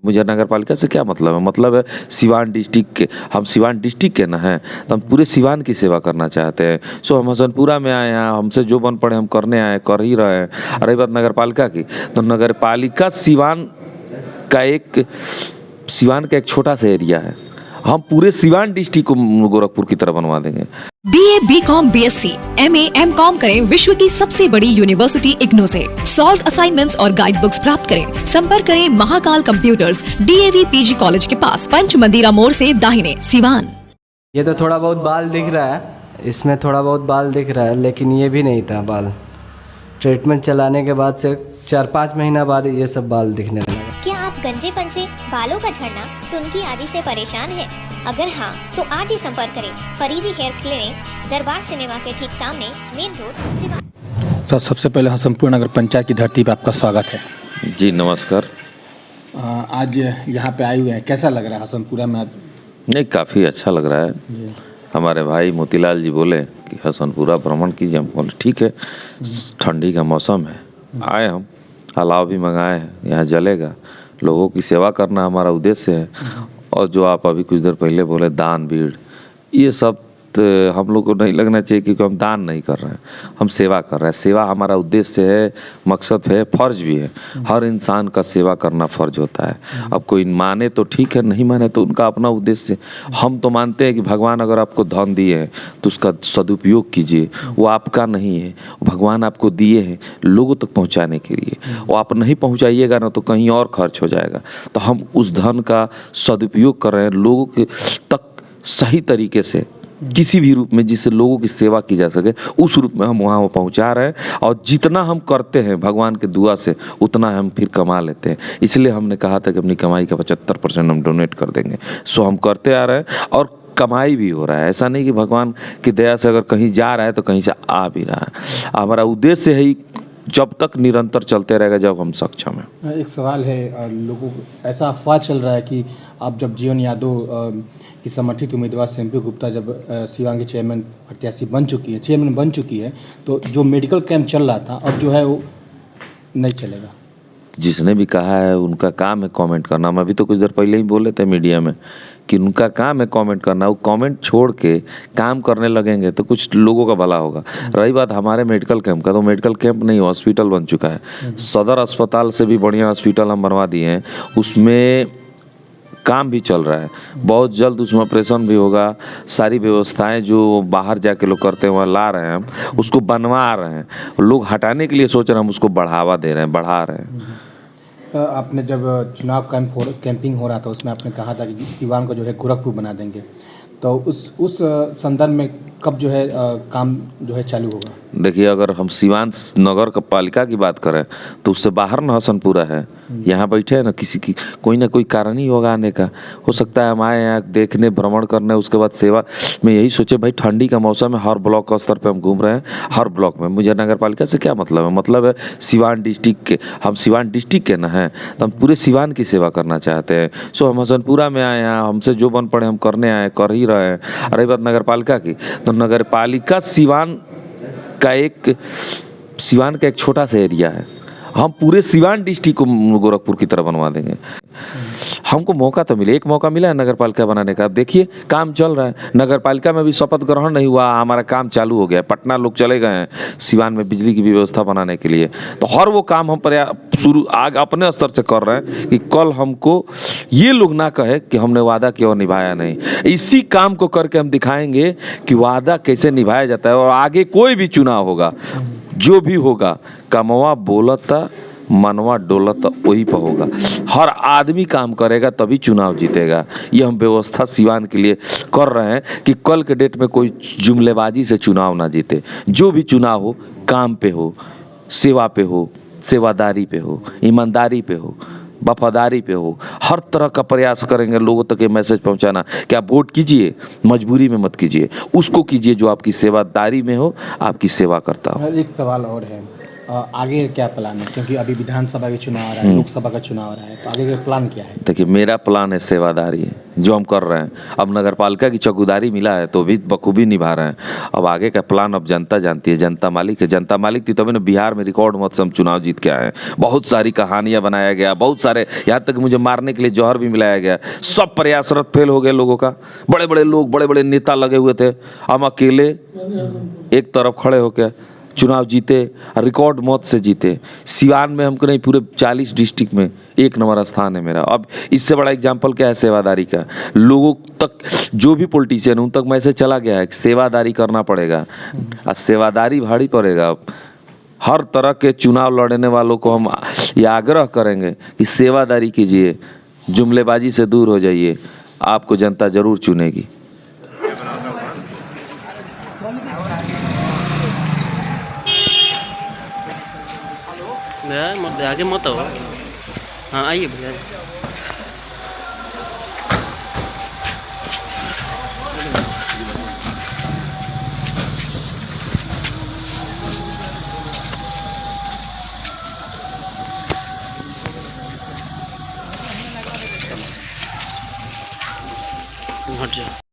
मुझे नगर पालिका से क्या मतलब है? मतलब है सिवान डिस्ट्रिक्ट के, हम सिवान डिस्ट्रिक्ट के ना हैं, तो हम पूरे सिवान की सेवा करना चाहते हैं। सो हम हसनपुरा में आए हैं, हमसे जो बन पड़े हम करने आए, कर ही रहे हैं। रही बात नगर पालिका की, तो नगर पालिका सिवान का एक छोटा सा एरिया है। हम पूरे सिवान डिस्ट्रिक्ट को गोरखपुर की तरह बनवा देंगे। BA, BCom, BSc, MA, MCom करें विश्व की सबसे बड़ी यूनिवर्सिटी इग्नू से। सॉल्व असाइनमेंट्स और गाइड बुक्स प्राप्त करें। संपर्क करें Mahakal computers, DAV PG college के पास, पंच मंदिरा मोड़ से दाहिने, सिवान। ये तो थोड़ा बहुत बाल दिख रहा है, इसमें थोड़ा बहुत बाल दिख रहा है, लेकिन ये भी नहीं था बाल। ट्रीटमेंट चलाने के बाद से 4-5 महीना बाद ये सब बाल दिखने लगा। क्या आप गंजेपन से, बालों का झड़ना, टुनकी आदि से परेशान हैं? अगर हाँ, तो आज ही संपर्क करें फरीदी हेयर क्लिनिक, दरबार सिनेमा के ठीक सामने, मेन रोड, सिवान। सर, सबसे पहले हसनपुर नगर पंचायत की धरती पर आपका स्वागत है। जी नमस्कार। आज यहाँ पे आए हुए हैं, कैसा लग रहा है हसनपुरा में? नहीं, काफ़ी अच्छा लग रहा है। हमारे भाई मोतीलाल जी बोले कि हसनपुरा भ्रमण कीजिए। हम बोले ठीक है, ठंडी का मौसम है, आए हम, अलाव भी मंगाए हैं, यहाँ जलेगा। लोगों की सेवा करना हमारा उद्देश्य है। और जो आप अभी कुछ देर पहले बोले दान भीड़, ये सब तो हम लोग को नहीं लगना चाहिए, क्योंकि हम दान नहीं कर रहे हैं, हम सेवा कर रहे हैं। सेवा हमारा उद्देश्य है, मकसद है, फर्ज भी है। हर इंसान का सेवा करना फर्ज होता है। अब कोई माने तो ठीक है, नहीं माने तो उनका अपना उद्देश्य। हम तो मानते हैं कि भगवान अगर आपको धन दिए हैं तो उसका सदुपयोग कीजिए। वो आपका नहीं है, भगवान आपको दिए हैं लोगों तक पहुँचाने के लिए। वो आप नहीं पहुँचाइएगा ना तो कहीं और खर्च हो जाएगा। तो हम उस धन का सदुपयोग कर रहे हैं लोगों के तक सही तरीके से, किसी भी रूप में जिससे लोगों की सेवा की जा सके, उस रूप में हम वहाँ पहुँचा रहे हैं। और जितना हम करते हैं भगवान के दुआ से, उतना हम फिर कमा लेते हैं। इसलिए हमने कहा था कि अपनी कमाई का 75% हम डोनेट कर देंगे। सो हम करते आ रहे हैं और कमाई भी हो रहा है। ऐसा नहीं कि भगवान की दया से अगर कहीं जा रहा है तो कहीं से आ भी रहा है। हमारा उद्देश्य है जब तक निरंतर चलते रहेगा जब हम सक्षम हैं। एक सवाल है, लोगों को ऐसा अफवाह चल रहा है कि आप जब जीवन यादव की समर्थित उम्मीदवार MP गुप्ता जब सिवान के चेयरमैन बन चुकी है, तो जो मेडिकल कैंप चल रहा था अब जो है वो नहीं चलेगा। जिसने भी कहा है उनका काम है कमेंट करना। हम अभी तो कुछ देर पहले ही बोले थे मीडिया में कि उनका काम है कमेंट करना। वो कमेंट छोड़ के काम करने लगेंगे तो कुछ लोगों का भला होगा। रही बात हमारे मेडिकल कैंप का, तो मेडिकल कैंप नहीं, हॉस्पिटल बन चुका है। सदर अस्पताल से भी बढ़िया हॉस्पिटल हम बनवा दिए हैं, उसमें काम भी चल रहा है। बहुत जल्द उसमें ऑपरेशन भी होगा। सारी व्यवस्थाएं जो बाहर जाके लोग करते हैं वहाँ ला रहे हैं, हम उसको बनवा रहे हैं। लोग हटाने के लिए सोच रहे हैं, हम उसको बढ़ावा दे रहे हैं, बढ़ा रहे हैं। आपने जब चुनाव कैंपिंग हो रहा था उसमें आपने कहा था कि सिवान को जो है गोरखपुर बना देंगे, तो उस संदर्भ में कब जो है काम जो है चालू होगा? देखिए, अगर हम सिवान नगर पालिका की बात करें तो उससे बाहर न हसनपुरा है। यहाँ बैठे हैं ना, किसी की कोई ना कोई कारण ही होगा आने का। हो सकता है हम आए यहाँ देखने, भ्रमण करने, उसके बाद सेवा में यही सोचे भाई ठंडी का मौसम है, हर ब्लॉक स्तर पे हम घूम रहे हैं। हर ब्लॉक में मुझे नगर पालिका से क्या मतलब है? मतलब है सिवान डिस्ट्रिक्ट के, हम सिवान डिस्ट्रिक्ट के ना हैं, तो हम पूरे सिवान की सेवा करना चाहते हैं। सो हम हसनपुरा में आए हैं, हमसे जो बन पड़े हम करने आए, कर ही रहे हैं। रही बात नगर पालिका की, तो नगर पालिका सिवान का एक छोटा सा एरिया है। हम पूरे सिवान डिस्ट्रिक्ट को गोरखपुर की तरह बनवा देंगे। हमको मौका तो मिले, एक मौका मिला है नगर पालिका बनाने का। अब देखिए काम चल रहा है। नगर पालिका में भी शपथ ग्रहण नहीं हुआ, हमारा काम चालू हो गया। पटना लोग चले गए हैं सिवान में बिजली की व्यवस्था बनाने के लिए। तो हर वो काम हम आग अपने स्तर से कर रहे हैं कि कल हमको ये लोग ना कहे कि हमने वादा किया और निभाया नहीं। इसी काम को करके हम दिखाएंगे कि वादा कैसे निभाया जाता है। और आगे कोई भी चुनाव होगा, जो भी होगा, कमवा बोलता मनवा डोलता वही पर होगा। हर आदमी काम करेगा तभी चुनाव जीतेगा। ये हम व्यवस्था सिवान के लिए कर रहे हैं कि कल के डेट में कोई जुमलेबाजी से चुनाव ना जीते। जो भी चुनाव हो, काम पे हो, सेवा पे हो, सेवादारी पे हो, ईमानदारी पे हो, वफादारी पे हो, हर तरह का प्रयास करेंगे लोगों तक ये मैसेज पहुंचाना कि आप वोट कीजिए, मजबूरी में मत कीजिए, उसको कीजिए जो आपकी सेवादारी में हो, आपकी सेवा करता हो। एक सवाल और है, आगे क्या प्लान है? क्योंकि अभी विधानसभा के चुनाव आ रहा है, लोकसभा का चुनाव आ रहा है, तो आगे का प्लान क्या है? देखिए, मेरा प्लान है सेवादारी है। जो हम कर रहे हैं। अब नगर पालिका की चौकीदारी मिला है तो भी बखूबी निभा रहे हैं। अब आगे का प्लान अब जनता जानती है, जनता मालिक है। जनता मालिक थी तभी ना बिहार में रिकॉर्ड मत से हम चुनाव जीत के आए हैं। बहुत सारी कहानियां बनाया गया, बहुत सारे, यहाँ तक मुझे मारने के लिए जौहर भी मिलाया गया। सब प्रयासरत फेल हो गए लोगों का। बड़े बड़े लोग, बड़े बड़े नेता लगे हुए थे, हम अकेले एक तरफ खड़े होकर चुनाव जीते, रिकॉर्ड मौत से जीते। सिवान में हमको नहीं, पूरे 40 डिस्ट्रिक्ट में 1 नंबर स्थान है मेरा। अब इससे बड़ा एग्जाम्पल क्या है सेवादारी का? लोगों तक जो भी पॉलिटिशियन उन तक मैसेज चला गया है कि सेवादारी करना पड़ेगा, और सेवादारी भारी पड़ेगा। अब हर तरह के चुनाव लड़ने वालों को हम ये आग्रह करेंगे कि सेवादारी कीजिए, जुमलेबाजी से दूर हो जाइए, आपको जनता जरूर चुनेगी। भैया मत आगे मत आओ। हाँ आइए भैया। हट जाओ।